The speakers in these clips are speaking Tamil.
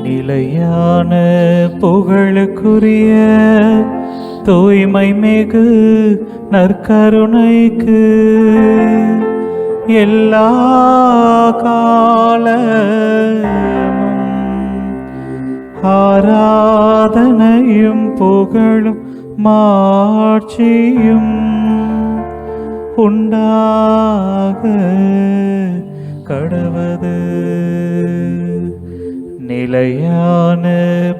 நிலையான புகழுக்குரிய தூய்மை மிகு நற்கருணைக்கு எல்லா காலமும் ஆராதனையும் புகழும் மாட்சியும் உண்டாக கடவது. நிலையான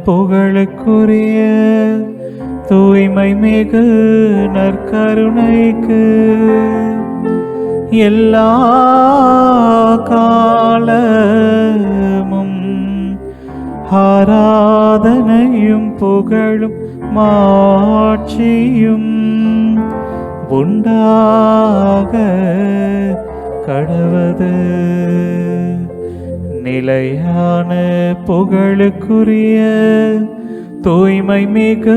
புகழுக்குரிய தூய்மை மிகு நற்கருணைக்கு எல்லா காலமும் ஆராதனையும் புகழும் மாட்சியும் உண்டாக கடவது. நிலையான புகழுக்குரிய தூய்மை மிகு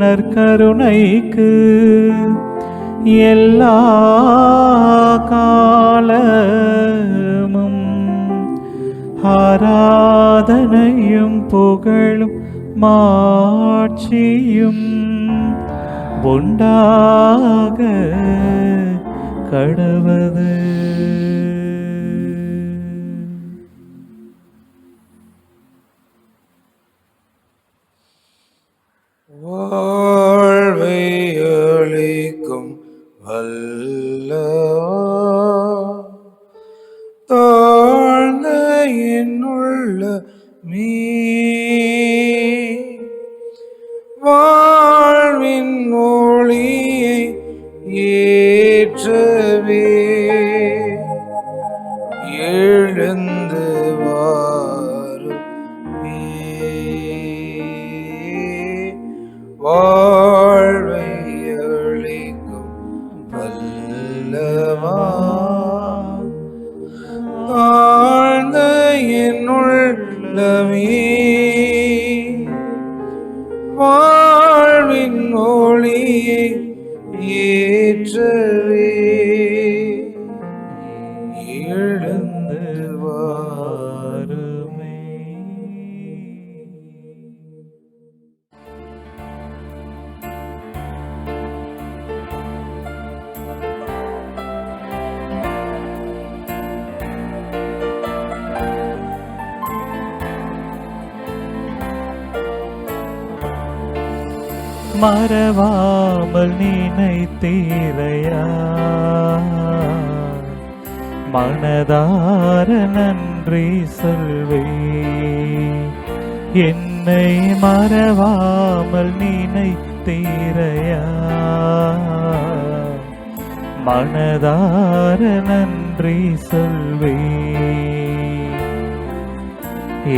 நற்கருணைக்கு எல்லா காலமும் ஆராதனையும் புகழும் மாட்சியும் உண்டாக கடவது. வாழ்வை அளிக்கும் வல்லவா, தாழ்ந்த என்னுள்ளமே வாழ்வின் ஒளியை ஏற்றவே எழுந்து வாழ்வை அளிக்கும் வல்லவா, தாழ்ந்த என்னுள்ளமே வாழ்வின் ஒளியை ஏற்றவே எழுந்து வாருமே. மறவாமல் நினைத்தீரையா, மனதார நன்றி சொல்வே. என்னை மறவாமல் நினைத்தீரையா, மனதார நன்றி சொல்வே.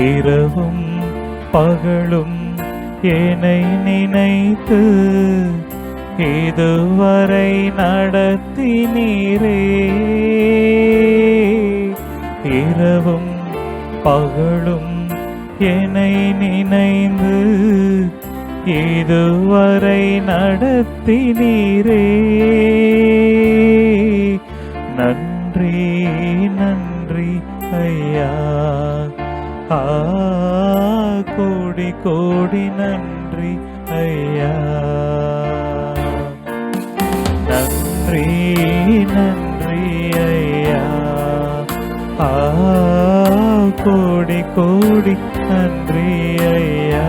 இரவும் பகலும் என்னை நினைத்து இதுவரை நடத்தினீரே. இரவும் பகலும் என்னை நினைந்து இதுவரை நடத்தினீரே. நன்றி நன்றி ஐயா, கோடி கோடி நன்றி ஐயா. நன்றி நன்றி ஐயா, கோடி கோடி நன்றி ஐயா.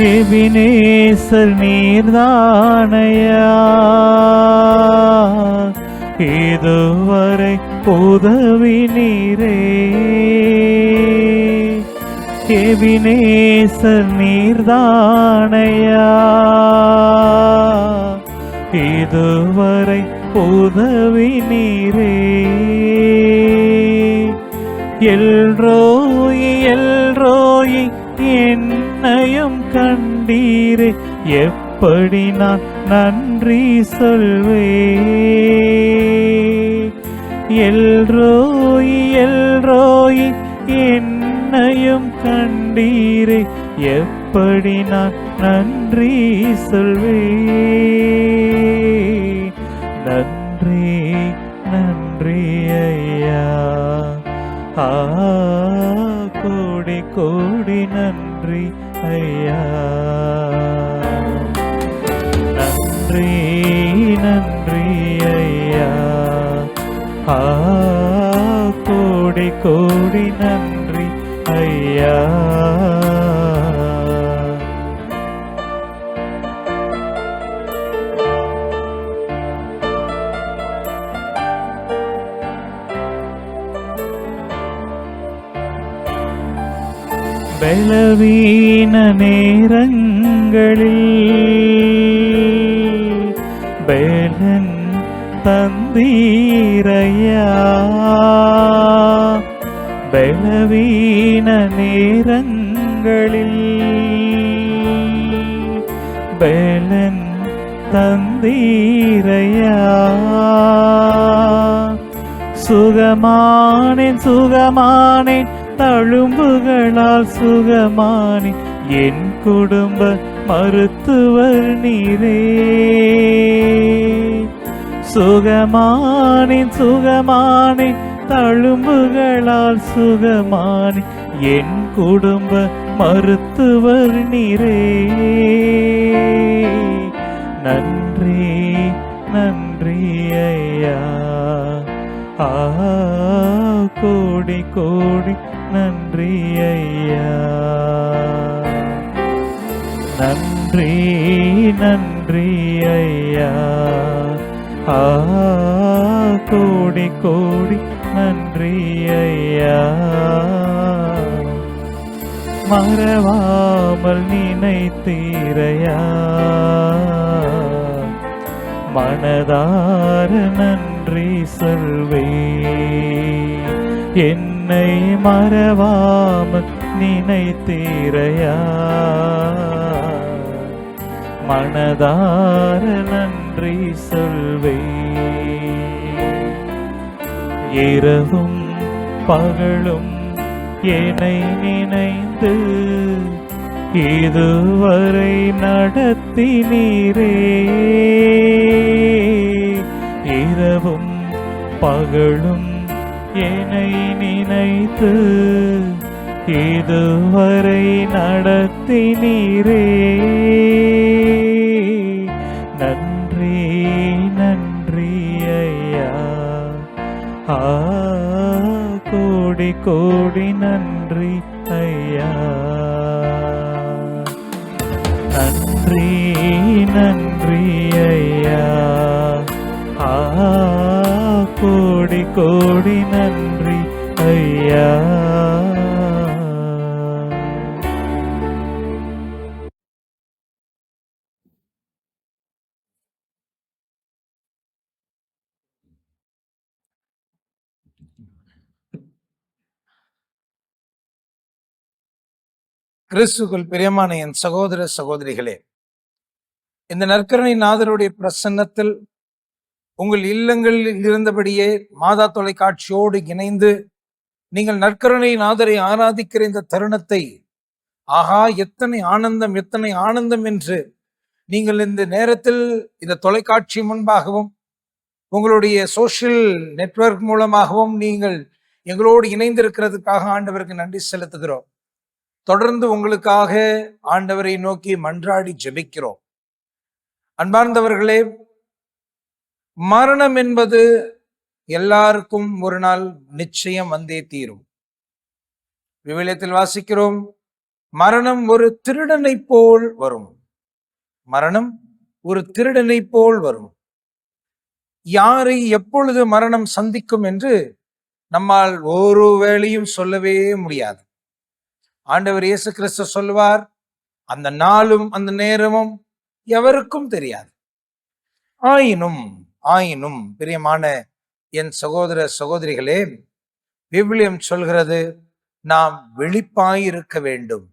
எபினேசர் நீர்தானையா, இதுவரை உதவி நீரே. எபினேசர் நீர்தானையா, இதுவரை உதவி நீரே. எல்ரோயி எல்ரோயி என்னையும் கண்டீரே, எப்படி நான் நன்றி சொல்வே. எல்ரோயி எல்ரோயி என்னையும் கண்டீரே, எப்படி நான் நன்றி சொல்வே. நன்றி நன்றி ஐயா, கோடி கோடி நன்றி ஐயா. நன்றி நன்றி ஐயா, கோடி கோடி நன்றி ஐயா. பலவீன நேரங்களில் பலன் தந்தீரையா. பலவீன நேரங்களில் பலன் தந்தீரையா. சுகமானேன் சுகமானேன் தழும்புகளால் சுகமானி, என் குடும்ப மருத்துவர் நீரே. சுகமானேன் சுகமானேன் தழும்புகளால் சுகமானி, என் குடும்ப மருத்துவர் நீரே. நன்றி நன்றி ஐயா, கோடி கோடி நன்றி ஐயா. நன்றி நன்றி ஐயா, கோடி கோடி நன்றி ஐயா. மறவாமல் நினைத்தீரையா, மனதார நன்றி சொல்வே. என்னை மறவாமல் நினைத்தீரையா, மனதார நன்றி சொல்வே. இரவும் பகலும் என்னை நினைந்து இதுவரை நடத்தினீரே. இரவும் பகலும் என்னை நினைத்து இதுவரை நடத்தினீரே. நன்றி நன்றி ஐயா, கோடி கோடி நன்றி ஐயா. நன்றி நன்றி ஐயா, கோடி கோடி நன்றி ஐயா. கிறிஸ்துக்குள் பிரியமான என் சகோதர சகோதரிகளே, இந்த நற்கருணை நாதருடைய பிரசன்னத்தில் உங்கள் இல்லங்களில் இருந்தபடியே மாதா தொலைக்காட்சியோடு இணைந்து நீங்கள் நற்கருணை நாதரை ஆராதிக்கிற இந்த தருணத்தை, ஆஹா எத்தனை ஆனந்தம் எத்தனை ஆனந்தம் என்று நீங்கள் இந்த நேரத்தில் இந்த தொலைக்காட்சி முன்பாகவும் உங்களுடைய சோஷியல் நெட்வொர்க் மூலமாகவும் நீங்கள் எங்களோடு இணைந்திருக்கிறதுக்காக ஆண்டவருக்கு நன்றி செலுத்துகிறோம். தொடர்ந்து உங்களுக்காக ஆண்டவரை நோக்கி மன்றாடி ஜெபிக்கிறோம். அன்பார்ந்தவர்களே, மரணம் என்பது எல்லாருக்கும் ஒரு நாள் நிச்சயம் வந்தே தீரும். விவிலியத்தில் வாசிக்கிறோம், மரணம் ஒரு திருடனை போல் வரும். மரணம் ஒரு திருடனை போல் வரும். யாரை எப்பொழுது மரணம் சந்திக்கும் என்று நம்மால் ஒரு வேளையும் சொல்லவே முடியாது. ஆண்டவர் இயேசு கிறிஸ்து சொல்வார், அந்த நாளும் அந்த நேரமும் எவருக்கும் தெரியாது. ஆயினும் பிரியமான என் சகோதர சகோதரிகளே, விவிலியம் சொல்கிறது, நாம் விழிப்பாயிருக்க வேண்டும்.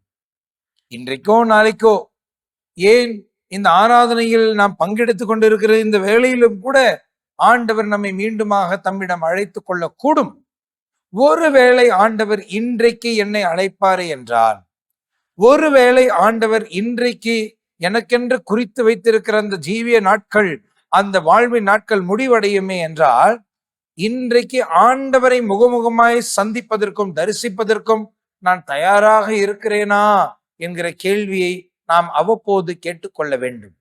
இன்றைக்கோ நாளைக்கோ, ஏன் இந்த ஆராதனையில் நாம் பங்கெடுத்துக் கொண்டிருக்கிற இந்த வேளையிலும் கூட ஆண்டவர் நம்மை மீண்டுமாக தம்மிடம் அழைத்துக் கொள்ள கூடும். ஒருவேளை ஆண்டவர் இன்றைக்கு என்னை அழைப்பாரே என்றால், ஒருவேளை ஆண்டவர் இன்றைக்கு எனக்கென்று குறித்து வைத்திருக்கிற அந்த ஜீவிய நாட்கள், அந்த வாழ்வின் நாட்கள் முடிவடையுமே என்றால், இன்றைக்கு ஆண்டவரை முகமுகமாய் சந்திப்பதற்கும் தரிசிப்பதற்கும் நான் தயாராக இருக்கிறேனா என்கிற கேள்வியை நாம் அவ்வப்போது கேட்டுக்கொள்ள வேண்டும்.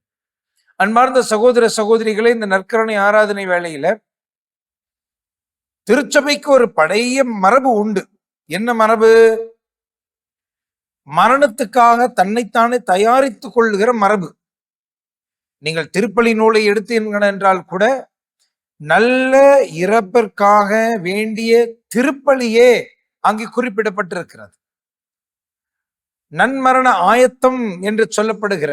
அன்பார்ந்த சகோதர சகோதரிகளே, இந்த நற்கருணை ஆராதனை வேளையில திருச்சபைக்கு ஒரு பழைய மரபு உண்டு. என்ன மரபு? மரணத்துக்காக தன்னைத்தானே தயாரித்துக் கொள்ளுகிற மரபு. நீங்கள் திருப்பலி நூலை எடுத்தீர்கள் என்றால் கூட, நல்ல இறப்பிற்காக வேண்டிய திருப்பலியே அங்கே குறிப்பிடப்பட்டிருக்கிறது. நன்மரண ஆயத்தம் என்று சொல்லப்படுகிற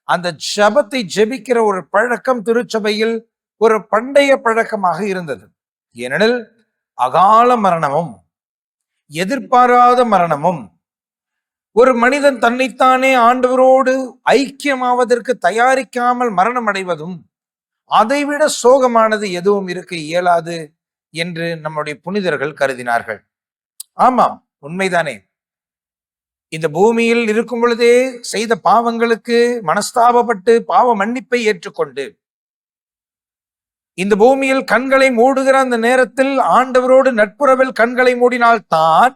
அந்த ஜபத்தை ஜெபிக்கிற ஒரு பழக்கம் திருச்சபையில் ஒரு பண்டைய பழக்கமாக இருந்தது. ஏனெனில் அகால மரணமும் எதிர்பாராத மரணமும், ஒரு மனிதன் தன்னைத்தானே ஆண்டவரோடு ஐக்கியமாவதற்கு தயாரிக்காமல் மரணம் அடைவதும் அதைவிட சோகமானது எதுவும் இருக்க இயலாது என்று நம்முடைய புனிதர்கள் கருதினார்கள். ஆமாம், உண்மைதானே. இந்த பூமியில் இருக்கும் பொழுதே செய்த பாவங்களுக்கு மனஸ்தாபப்பட்டு பாவ மன்னிப்பை ஏற்றுக்கொண்டு இந்த பூமியில் கண்களை மூடுகிற அந்த நேரத்தில் ஆண்டவரோடு நட்புறவில் கண்களை மூடினால் தான்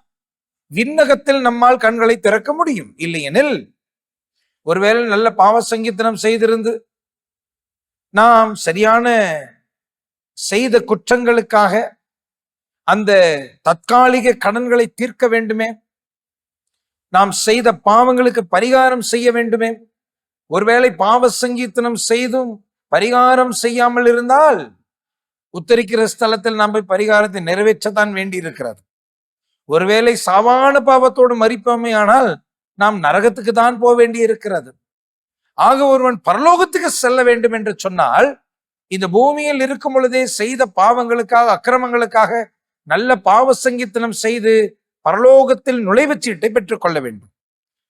விண்ணகத்தில் நம்மால் கண்களை திறக்க முடியும். இல்லையெனில், ஒருவேளை நல்ல பாவ சங்கீதனம் செய்திருந்து நாம் சரியான செய்த குற்றங்களுக்காக அந்த தற்காலிக கடன்களை தீர்க்க வேண்டுமே, நாம் செய்த பாவங்களுக்கு பரிகாரம் செய்ய வேண்டுமே. ஒருவேளை பாவ சங்கீதனம் செய்தும் பரிகாரம் செய்யாமல் இருந்தால் உத்தரிக்கிற ஸ்தலத்தில் நாம் போய் பரிகாரத்தை நிறைவேற்றத்தான் வேண்டி இருக்கிறது. ஒருவேளை சாவான பாவத்தோடு மரிப்போமே ஆனால் நாம் நரகத்துக்கு தான் போக வேண்டி இருக்கிறது. ஆக ஒருவன் பரலோகத்துக்கு செல்ல வேண்டும் என்று சொன்னால், இந்த பூமியில் இருக்கும் பொழுதே செய்த பாவங்களுக்காக அக்கிரமங்களுக்காக நல்ல பாவ சங்கீதனம் செய்து பரலோகத்தில் நுழைவுச் சீட்டை பெற்றுக் கொள்ள வேண்டும்.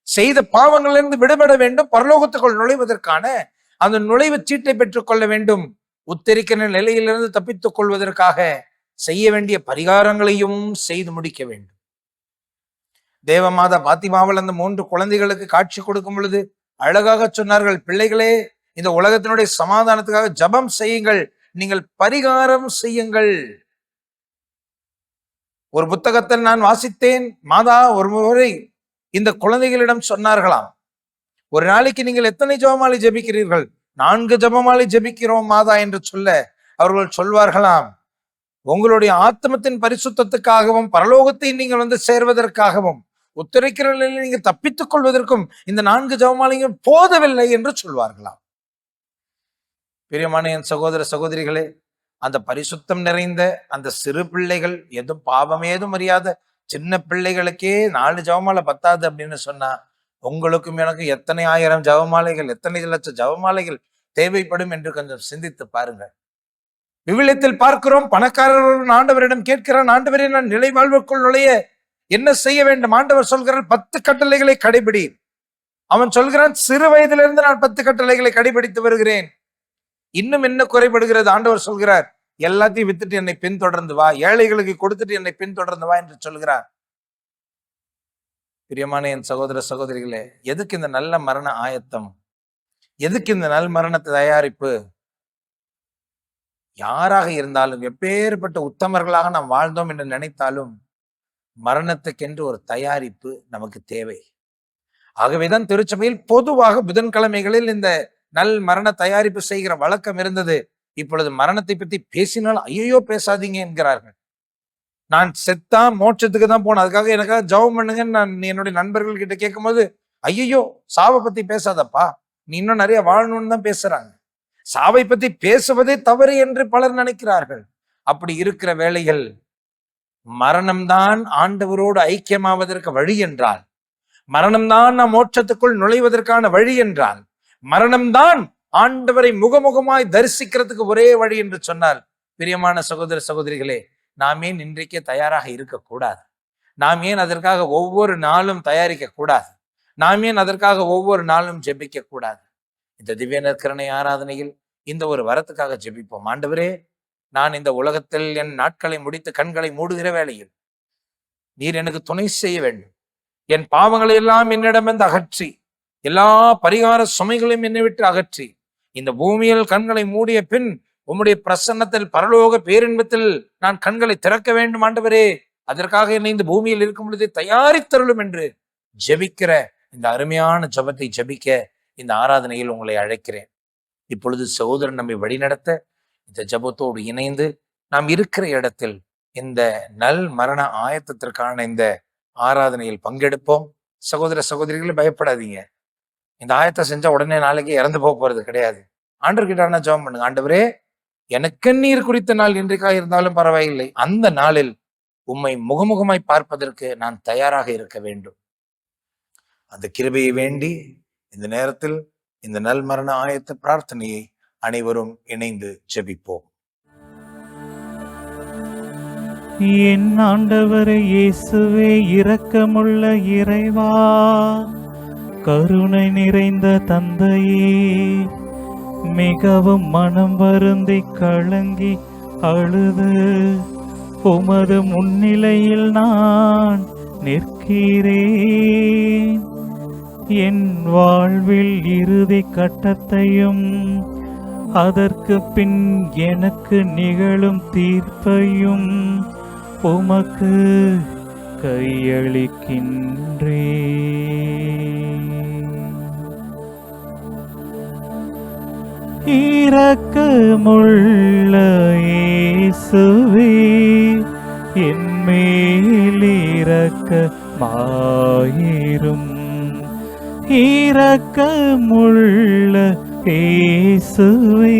செய்த பாவங்களிலிருந்து விடுபட வேண்டும், பரலோகத்துக்குள் நுழைவதற்கான அந்த நுழைவுச் சீட்டை பெற்றுக் கொள்ள வேண்டும். உத்தரிக்கிற நிலையிலிருந்து தப்பித்துக் கொள்வதற்காக செய்ய வேண்டிய பரிகாரங்களையும் செய்து முடிக்க வேண்டும். தேவமாதா பாத்திமாவில் அந்த 3 குழந்தைகளுக்கு காட்சி கொடுக்கும் பொழுது அழகாக சொன்னார்கள், பிள்ளைகளே, இந்த உலகத்தினுடைய சமாதானத்துக்காக ஜபம் செய்யுங்கள், நீங்கள் பரிகாரம் செய்யுங்கள். ஒரு புத்தகத்தில் நான் வாசித்தேன், மாதா ஒரு முறை இந்த குழந்தைகளிடம் சொன்னார்களாம், ஒரு நாளைக்கு நீங்கள் எத்தனை ஜெபமாலை ஜெபிக்கிறீர்கள்? 4 ஜெபமாலை ஜெபிக்கிறோம் மாதா என்று சொல்ல அவர்கள் சொல்வார்களாம், உங்களுடைய ஆத்மத்தின் பரிசுத்தத்துக்காகவும் பரலோகத்தை நீங்கள் சேர்வதற்காகவும் உத்தரிக்கிற நிலையில் நீங்கள் தப்பித்துக் கொள்வதற்கும் இந்த 4 ஜெபமாலையும் போதவில்லை என்று சொல்வார்களாம். பிரியமான என் சகோதர சகோதரிகளே, அந்த பரிசுத்தம் நிறைந்த அந்த சிறு பிள்ளைகள், எதுவும் பாவம் ஏதும் அறியாத சின்ன பிள்ளைகளுக்கே 4 ஜெபமாலை பத்தாது அப்படின்னு சொன்னா, உங்களுக்கும் எனக்கு எத்தனை ஆயிரம் ஜெபமாலைகள், எத்தனை லட்சம் ஜெபமாலைகள் தேவைப்படும் என்று கொஞ்சம் சிந்தித்து பாருங்கள். விவிலியத்தில் பார்க்கிறோம், பணக்காரர் ஆண்டவரிடம் கேட்கிறான், ஆண்டவரே, நான் நிலை வாழ்வுக்குள் நுழைய என்ன செய்ய வேண்டும்? ஆண்டவர் சொல்கிறார், 10 கட்டளைகளை கடைபிடி. அவன் சொல்கிறான், சிறு வயதிலிருந்து நான் 10 கட்டளைகளை கடைபிடித்து வருகிறேன், இன்னும் என்ன குறைபடுகிறது? ஆண்டவர் சொல்கிறார், எல்லாத்தையும் வித்துட்டு என்னை பின்தொடர்ந்து வா, ஏழைகளுக்கு கொடுத்துட்டு என்னை பின்தொடர்ந்து வா என்று சொல்கிறார். பிரியமான என் சகோதர சகோதரிகளே, எதுக்கு இந்த நல்ல மரண ஆயத்தம்? எதுக்கு இந்த நல் மரண தயாரிப்பு? யாராக இருந்தாலும், எப்பேற்பட்ட உத்தமர்களாக நாம் வாழ்ந்தோம் என்று நினைத்தாலும், மரணத்துக்கென்று ஒரு தயாரிப்பு நமக்கு தேவை. ஆகவேதான் திருச்சபையில் பொதுவாக புதன்கிழமைகளில் இந்த நல் மரண தயாரிப்பு செய்கிற வழக்கம் இருந்தது. இப்பொழுது மரணத்தை பற்றி பேசினால் ஐயோ பேசாதீங்க என்கிறார்கள். நான் செத்தா மோட்சத்துக்கு தான் போனேன், அதுக்காக எனக்காக ஜெபம் பண்ணுங்கன்னு நான் என்னுடைய நண்பர்கள் கிட்ட கேட்கும்போது, ஐயோ சாவை பத்தி பேசாதப்பா, நீ இன்னும் நிறைய வாழணும்னு தான் பேசுறாங்க. சாவை பத்தி பேசுவதே தவறு என்று பலர் நினைக்கிறார்கள். அப்படி இருக்கிற வேளையில் மரணம்தான் ஆண்டவரோடு ஐக்கியமாவதற்கு வழி என்றால், மரணம்தான் நாம் மோட்சத்துக்குள் நுழைவதற்கான வழி என்றால், மரணம்தான் ஆண்டவரை முகமுகமாய் தரிசிக்கிறதுக்கு ஒரே வழி என்று சொன்னால், பிரியமான சகோதர சகோதரிகளே, நாம் ஏன் இன்றைக்கே தயாராக இருக்கக்கூடாது? நாம் ஏன் அதற்காக ஒவ்வொரு நாளும் தயாரிக்க கூடாது? நாம் ஏன் அதற்காக ஒவ்வொரு நாளும் ஜெபிக்க கூடாது? இந்த திவ்ய நற்கருணை ஆராதனையில் இந்த ஒரு வரத்துக்காக ஜெபிப்போம். ஆண்டவரே, நான் இந்த உலகத்தில் என் நாட்களை முடித்து கண்களை மூடுகிற வேளையில் நீர் எனக்கு துணை செய்ய வேண்டும். என் பாவங்களை எல்லாம் என்னிடமிருந்து அகற்றி, எல்லா பரிகார சுமைகளையும் என்னை விட்டு அகற்றி, இந்த பூமியில் கண்களை மூடிய பின் உம்முடைய பிரசன்னத்தில் பரலோக பேரின்பத்தில் நான் கண்களை திறக்க வேண்டும் ஆண்டவரே, அதற்காக என்னை இந்த பூமியில் இருக்கும் பொழுதே தயாரித்தருளும் என்று ஜெபிக்கிற இந்த அருமையான ஜெபத்தை ஜெபிக்க இந்த ஆராதனையில் உங்களை அழைக்கிறேன். இப்பொழுது சகோதரன் நம்மை வழிநடத்த இந்த ஜெபத்தோடு இணைந்து நாம் இருக்கிற இடத்தில் இந்த நல் மரண ஆயத்தத்திற்கான இந்த ஆராதனையில் பங்கெடுப்போம். சகோதர சகோதரிகளை பயப்படாதீங்க. இந்த ஆயத்தை செஞ்சா உடனே நாளைக்கு இறந்து போறது கிடையாது. ஆண்டவர்கிட்ட ஜெபம் பண்ணுங்க. ஆண்டவரே, எனக்கு நீர் குறித்த நாள் இன்றைக்காக இருந்தாலும் பரவாயில்லை, அந்த நாளில் உம்மை முகமுகமாய் பார்ப்பதற்கு நான் தயாராக இருக்க வேண்டும். அந்த கிருபையை வேண்டி இந்த நேரத்தில் இந்த நல் மரண ஆயத்த பிரார்த்தனையை அனைவரும் இணைந்து ஜெபிப்போம். என் ஆண்டவரே இயேசுவே, இரக்கமுள்ள இறைவா, கருணை நிறைந்த தந்தையே, மிகவும் மனம் வருந்தி கலங்கி அழுது உமது முன்னிலையில் நான் நிற்கிறேன். என் வாழ்வில் இறுதி கட்டத்தையும் அதற்கு பின் எனக்கு நிகழும் தீர்ப்பையும் உமக்கு கையளிக்கின்றேன். இரக்கமுள்ள இயேசுவே, என் மேல் இரக்கமாயிரும். இரக்கமுள்ள இயேசுவே,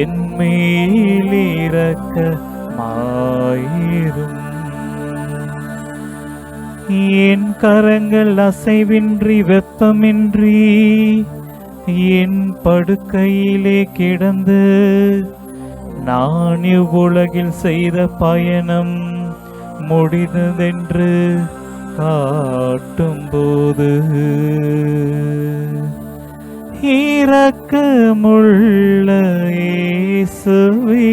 என் மேல் இரக்கமாயிரும். என் கரங்கள் அசைவின்றி வெப்பமின்றி என் படுக்கையிலே கிடந்து நான் இவ்வுலகில் செய்த பயணம் முடிந்ததென்று காட்டும்போது இரக்கமுள்ள இயேசுவே,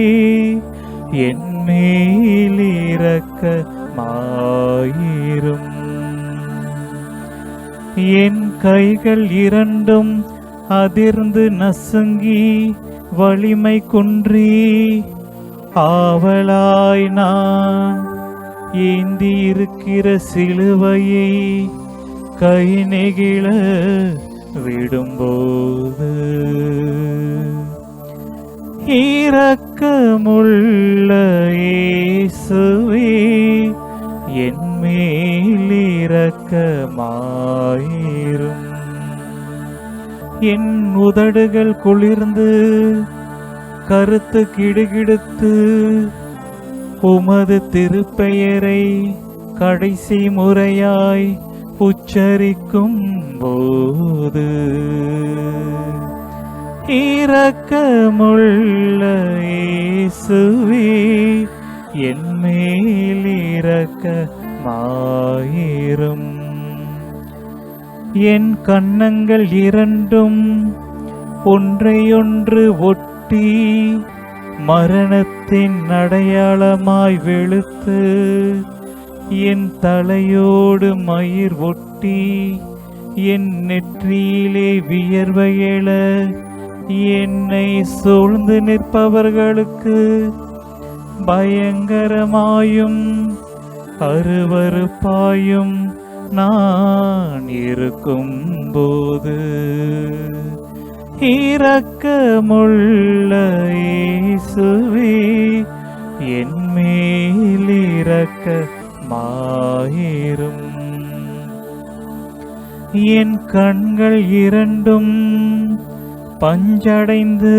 என் மேல் இரக்கமாயிரும். என் கைகள் இரண்டும் அதிர்ந்து நசுங்கி வலிமை குன்றி ஆவலாய் நான் ஏந்தி இருக்கிற சிலுவையை கை நெகிழ விடும்போது இரக்கமுள்ள இயேசுவே, என் மேல் இரக்கமாயிரும். என் உதடுகள் குளிர்ந்து கருத்து கிடுகிடுத்து உமது திருப்பெயரை கடைசி முறையாய் உச்சரிக்கும் போது இரக்கமுள்ள இயேசுவே, என் மேல் இரக்கமாயிரும். என் கன்னங்கள் இரண்டும் ஒன்றையொன்று ஒட்டி மரணத்தின் அடையாளமாய் வெளுத்து என் தலையோடு மயிர் ஒட்டி என் நெற்றியிலே வியர்வையெழ என்னை சூழ்ந்து நிற்பவர்களுக்கு பயங்கரமாயும் அருவருப்பாயும் நான் இருக்கும்போது இரக்கமுள்ள இயேசுவே, என் மேல் இரக்கமாயிரும். என் கண்கள் இரண்டும் பஞ்சடைந்து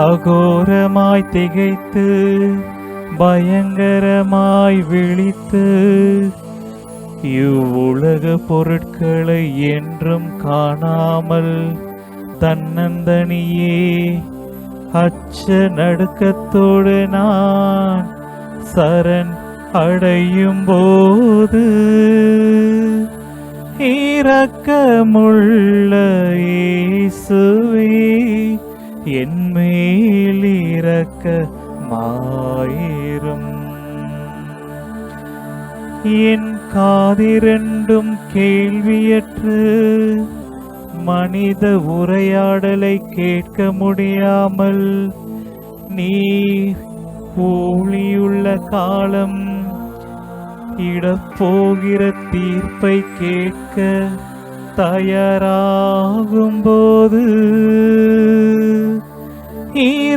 அகோரமாய் திகைத்து பயங்கரமாய் விழித்து இவ்வுலக பொருட்களை என்றும் காணாமல் தன்னந்தனியே அச்ச நடுக்கத்தோடு நான் சரண் அடையும் போது இரக்கமுள்ள இயேசுவே என் மேல் இரக்கமாயிரும். என் காதிரண்டும் கேள்வியற்று மனித உரையாடலை கேட்க முடியாமல் நீ ஊழியுள்ள காலம் இடப்போகிற தீர்ப்பை கேட்க தயாராகும்போது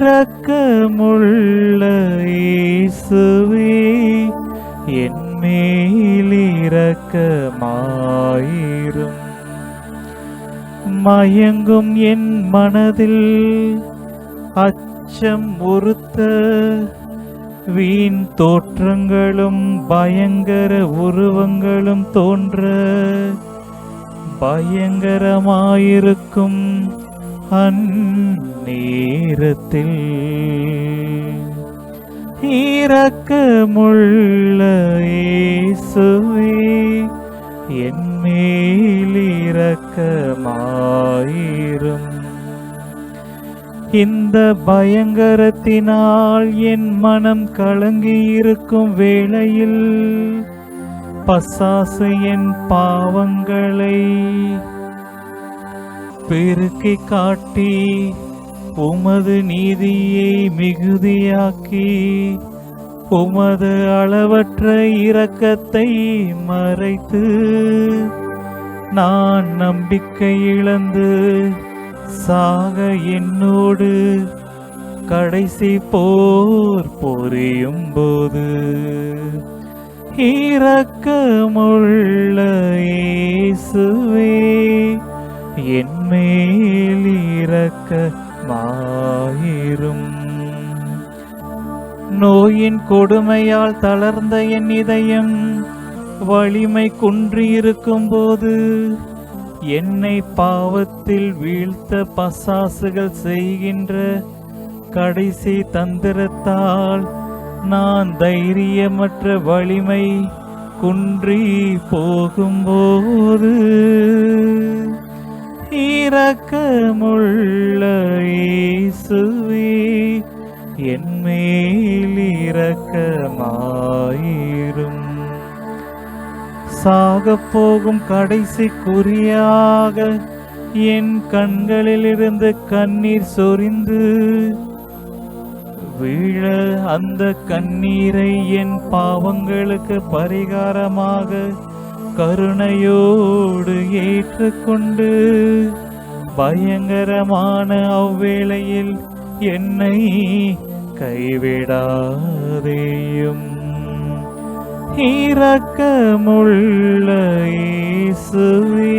இரக்கமுள்ள இயேசுவே என் மேல் இரக்கமாயிரும். மயங்கும் என் மனதில் அச்சம் உறுத்த வீண் தோற்றங்களும் பயங்கர உருவங்களும் தோன்ற பயங்கரமாயிருக்கும் அந்நேரத்தில் இரக்கமுள்ள இயேசுவே என் மேல் இரக்கமாயிரும். இந்த பயங்கரத்தினால் என் மனம் கலங்கியிருக்கும் வேளையில் பசாசு என் பாவங்களை பெருக்கி காட்டி உமது நீதியை மிகுதியாக்கி உமது அளவற்ற இரக்கத்தை மறைத்து நான் நம்பிக்கை இழந்து சாக என்னோடு கடைசி போர் புரியும் போது இரக்கமுள்ள இயேசுவே என் மேல் இரக்கமாயிரும். நோயின் கொடுமையால் தளர்ந்த என் இதயம் வலிமை குன்றியிருக்கும் போது என்னை பாவத்தில் வீழ்த்த பசாசுகள் செய்கின்ற கடைசி தந்திரத்தால் நான் தைரியமற்ற வலிமை குன்றி போகும்போது இரக்கமுள்ள இயேசுவே என் மேல் இரக்கமாயிரும். சாகப் போகும் கடைசி குறியாக என் கண்களிலிருந்து கண்ணீர் சொரிந்து வீழ அந்த கண்ணீரை என் பாவங்களுக்கு பரிகாரமாக கருணையோடு ஏற்றுக்கொண்டு பயங்கரமான அவ்வேளையில் என்னை கைவிடாதேயும். இரக்கமுள்ள இயேசுவே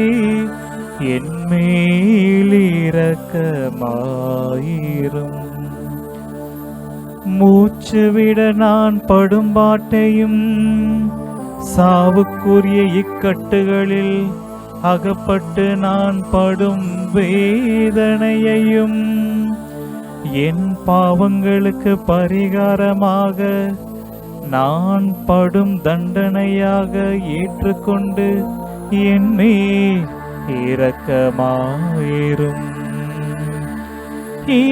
என் மேல் இரக்கமாயிரும். மூச்சு விட நான் படும் பாட்டையும் சாவுக்குரிய இக்கட்டுகளில் அகப்பட்டு நான் படும் வேதனையையும் என் பாவங்களுக்கு பரிகாரமாக நான் படும் தண்டனையாக ஏற்றுக்கொண்டு என் மேல் இரக்கமாயிரும்.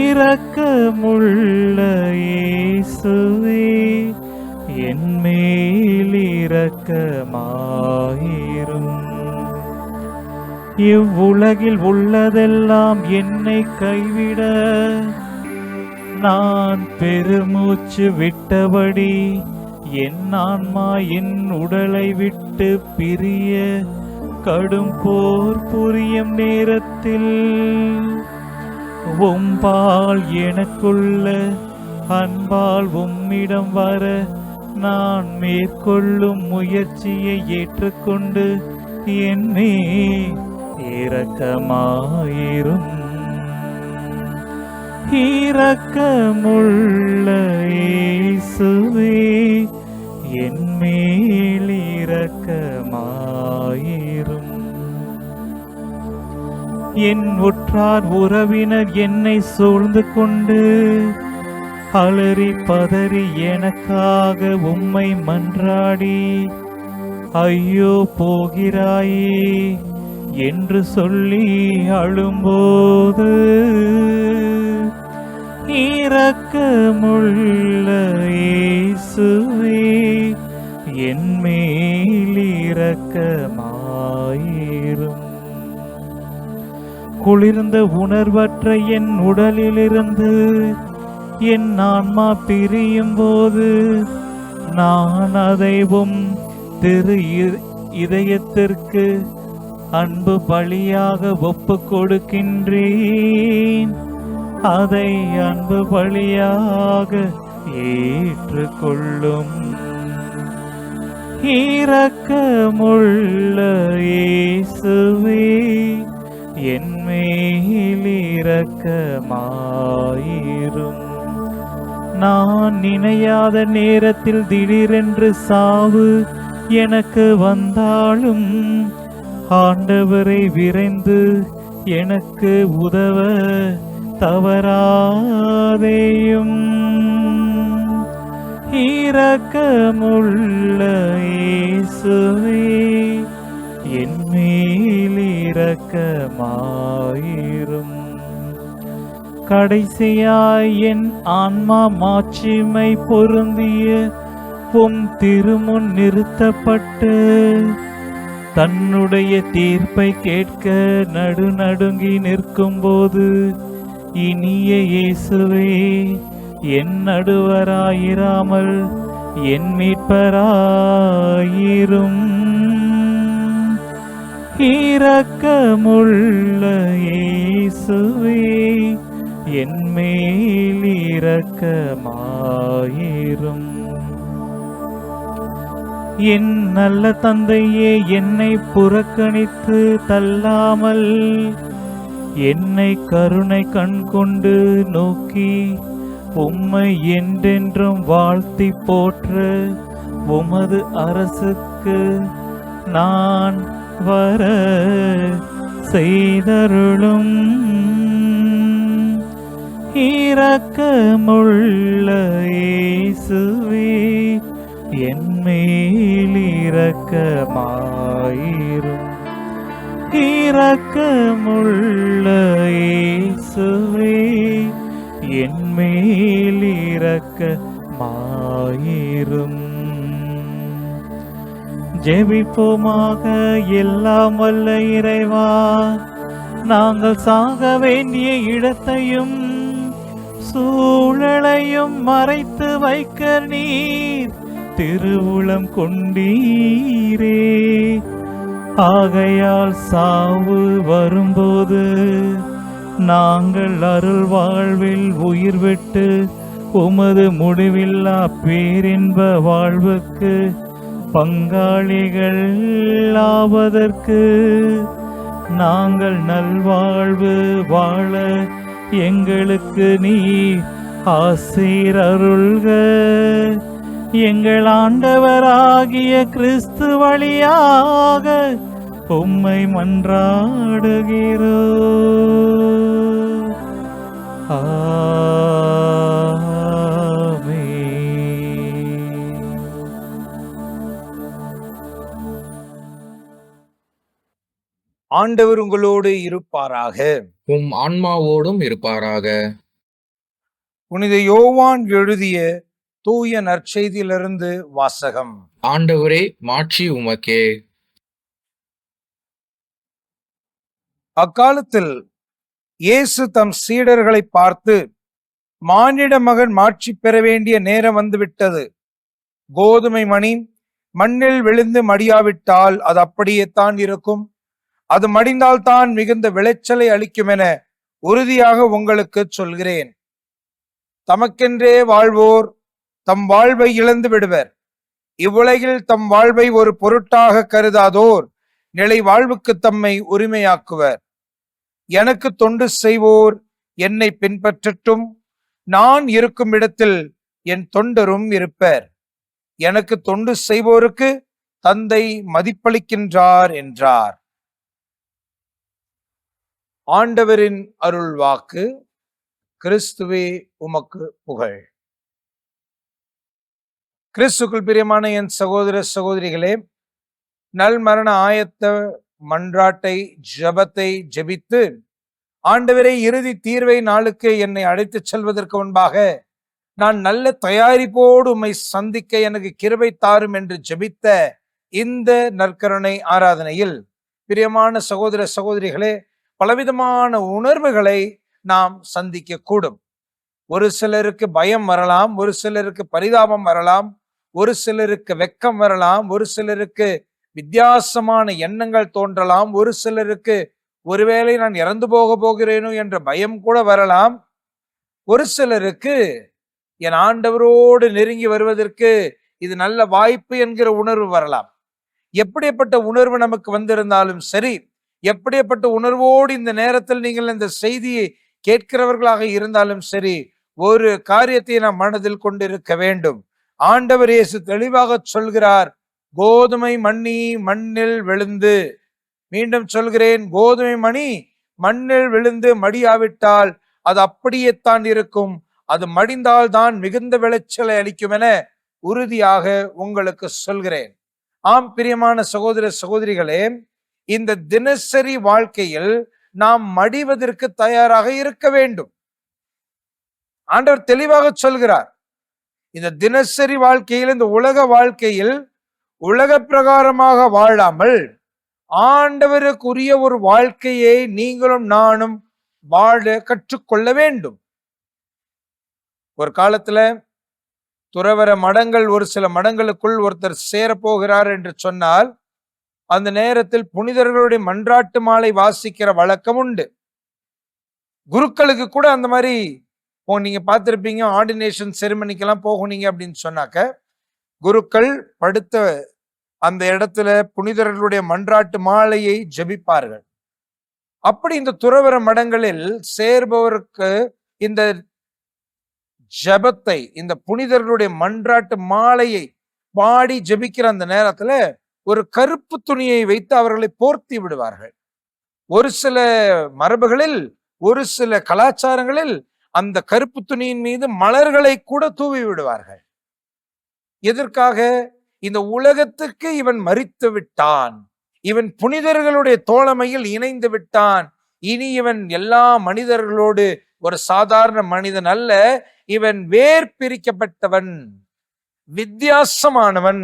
இரக்கமுள்ள இயேசுவே என் மேல் இரக்கமாயிரும். இவ்வுலகில் உள்ளதெல்லாம் என்னை கைவிட நான் பெருமூச்சு விட்டபடி என் ஆன்மா என் உடலை விட்டு பிரிய கடும் போர் புரியும் நேரத்தில் உம்பால் எனக்குள்ள அன்பால் உம்மிடம் வர நான் மேற்கொள்ளும் முயற்சியை ஏற்றுக்கொண்டு என்னே இரக்கமாயிரும். இரக்கமுள்ள இயேசுவே, என் மேல் இரக்கமாயிரும். என் உற்றார் உறவினர் என்னை சூழ்ந்து கொண்டு அலறி பதறி எனக்காக உம்மை மன்றாடி ஐயோ போகிறாயே என்று சொல்லி அழும்போது இரக்கமுள்ள இயேசுவே, என் மேல் இரக்கமாயிரும். குளிர்ந்த உணர்வற்ற என் உடலிலிருந்து என் ஆன்மா பிரியும் போது நான் அதைவும் திரு இதயத்திற்கு அன்பு பலியாக ஒப்பு கொடுக்கின்றேன். அதை அன்பு பலியாக ஏற்றுக்கொள்ளும். இரக்கமுள்ள இயேசுவே, என் மேல் இரக்கமாயிரும். நான் நினையாத நேரத்தில் திடீரென்று சாவு எனக்கு வந்தாலும் ஆண்டவரை விரைந்து எனக்கு உதவ தவறாதேயும். இரக்கமுள்ள இயேசுவே, என் மேல் இரக்கமாயிரும். கடைசியாய் என் ஆன்மா மாட்சிமை பொருந்திய உம் திருமுன் நிறுத்தப்பட்டு தன்னுடைய தீர்ப்பை கேட்க நடுநடுங்கி நிற்கும்போது இனிய இயேசுவே, என் நடுவராயிராமல் என் மீட்பராயிரும். இரக்கமுள்ள இயேசுவே, என் மேல் இரக்கமாயிரும். என் நல்ல தந்தையே, என்னை புறக்கணித்து தள்ளாமல் என்னை கருணை கண் கொண்டு நோக்கி உம்மை என்றென்றும் வாழ்த்தி போற்ற உமது அரசுக்கு நான் வர செய்தருளும். இரக்கமுள்ள இயேசுவே, என் மேல் இரக்கமாயிரும். இரக்கமுள்ள இயேசுவே, என் மேல் இரக்கமாயிரும். ஜெபிப்போமாக. எல்லாம் வல்ல இறைவா, நாங்கள் சாக வேண்டிய இடத்தையும் சூழலையும் மறைத்து வைக்க நீர் திருவுளம் கொண்டீரே. ஆகையால் சாவு வரும்போது நாங்கள் அருள் வாழ்வில் உயிர் விட்டு உமது முடிவில்லா பேரின்ப வாழ்வுக்கு பங்காளிகள் ஆவதற்கு நாங்கள் நல்வாழ்வு வாழ எங்களுக்கு நீ ஆசீர் அருள்க. எங்கள் ஆண்டவராகிய கிறிஸ்து வழியாக உம்மை மன்றாடுகிறோம். ஆமென். ஆண்டவர் உங்களோடு இருப்பாராக. உம் ஆன்மாவோடும் இருப்பாராக. புனித யோவான் எழுதிய தூய நற்செய்தியிலிருந்து வாசகம். ஆண்டவரே, மாட்சி உமக்கே. அக்காலத்தில் இயேசு தம் சீடர்களை பார்த்து, மானிட மகன் மாட்சி பெற வேண்டிய நேரம் வந்துவிட்டது. கோதுமை மணி மண்ணில் விழுந்து மடியாவிட்டால் அது அப்படியே தான் இருக்கும். அது மடிந்தால் தான் மிகுந்த விளைச்சலை அளிக்கும் என உறுதியாக உங்களுக்கு சொல்கிறேன். தமக்கென்றே வாழ்வோர் தம் வாழ்வை இழந்து விடுவர். இவ்வுலகில் தம் வாழ்வை ஒரு பொருட்டாக கருதாதோர் நிலை வாழ்வுக்கு தம்மை உரிமையாக்குவர். எனக்கு தொண்டு செய்வோர் என்னை பின்பற்றட்டும், நான் இருக்கும் இடத்தில் என் தொண்டரும் இருப்பர். எனக்கு தொண்டு செய்வோருக்கு தந்தை மதிப்பளிக்கின்றார் என்றார். ஆண்டவரின் அருள் வாக்கு. கிறிஸ்துவே உமக்கு புகழ். கிறிஸ்துக்குள் பிரியமான என் சகோதர சகோதரிகளே, நல் மரண ஆயத்த மன்றாட்டை ஜபத்தை ஜெபித்து ஆண்டவரே இறுதி தீர்வை நாளுக்கு என்னை அழைத்துச் செல்வதற்கு முன்பாக நான் நல்ல தயாரிப்போடு உம்மை சந்திக்க எனக்கு கிருபை தாரும் என்று ஜெபித்த இந்த நற்கருணை ஆராதனையில் பிரியமான சகோதர சகோதரிகளே, பலவிதமான உணர்வுகளை நாம் சந்திக்க கூடும். ஒரு சிலருக்கு பயம் வரலாம், ஒரு சிலருக்கு பரிதாபம் வரலாம், ஒரு சிலருக்கு வெட்கம் வரலாம், ஒரு சிலருக்கு வித்தியாசமான எண்ணங்கள் தோன்றலாம், ஒரு சிலருக்கு ஒருவேளை நான் இறந்து போகிறேனோ என்ற பயம் கூட வரலாம், ஒரு சிலருக்கு என் ஆண்டவரோடு நெருங்கி வருவதற்கு இது நல்ல வாய்ப்பு என்கிற உணர்வு வரலாம். எப்படிப்பட்ட உணர்வு நமக்கு வந்திருந்தாலும் சரி, எப்படிப்பட்ட உணர்வோடு இந்த நேரத்தில் நீங்கள் இந்த செய்தியை கேட்கிறவர்களாக இருந்தாலும் சரி, ஒரு காரியத்தை நாம் மனதில் கொண்டிருக்க வேண்டும். ஆண்டவர் இயேசு தெளிவாக சொல்கிறார், கோதுமை மணி மண்ணில் விழுந்து, மீண்டும் சொல்கிறேன், கோதுமை மணி மண்ணில் விழுந்து மடியாவிட்டால் அது அப்படியே தான் இருக்கும், அது மடிந்தால் தான் மிகுந்த விளைச்சலை அளிக்கும் என உறுதியாக உங்களுக்கு சொல்கிறேன். ஆம் பிரியமான சகோதர சகோதரிகளே, இந்த தினசரி வாழ்க்கையில் நாம் மடிவதற்கு தயாராக இருக்க வேண்டும். ஆண்டவர் தெளிவாக சொல்கிறார், இந்த தினசரி வாழ்க்கையில், இந்த உலக வாழ்க்கையில் உலக பிரகாரமாக வாழாமல் ஆண்டவருக்குரிய ஒரு வாழ்க்கையை நீங்களும் நானும் வாழ கற்றுக்கொள்ள வேண்டும். ஒரு காலத்துல துறவற மடங்கள், ஒரு சில மடங்களுக்குள் ஒருத்தர் சேரப்போகிறார் என்று சொன்னால் அந்த நேரத்தில் புனிதர்களுடைய மன்றாட்டு மாலை வாசிக்கிற வழக்கம் உண்டு. குருக்களுக்கு கூட அந்த மாதிரி நீங்க பார்த்திருப்பீங்க, ஆர்டினேஷன் செரிமனிக்கெல்லாம் போகுனீங்க அப்படின்னு சொன்னாக்க குருக்கள் படுத்த அந்த இடத்துல புனிதர்களுடைய மன்றாட்டு மாலையை ஜெபிப்பார்கள். அப்படி இந்த துறவற மடங்களில் சேர்பவருக்கு இந்த ஜபத்தை, இந்த புனிதர்களுடைய மன்றாட்டு மாலையை பாடி ஜெபிக்கிற அந்த நேரத்துல ஒரு கருப்பு துணியை வைத்து அவர்களை போர்த்தி விடுவார்கள். ஒரு சில மரபுகளில், ஒரு சில கலாச்சாரங்களில் அந்த கருப்பு துணியின் மீது மலர்களை கூட தூவி விடுவார்கள். எதற்காக? இந்த உலகத்துக்கு இவன் மரித்து விட்டான், இவன் புனிதர்களுடைய தோழமையில் இணைந்து விட்டான், இனி இவன் எல்லா மனிதர்களோடு ஒரு சாதாரண மனிதன் அல்ல, இவன் வேர் பிரிக்கப்பட்டவன், வித்தியாசமானவன்,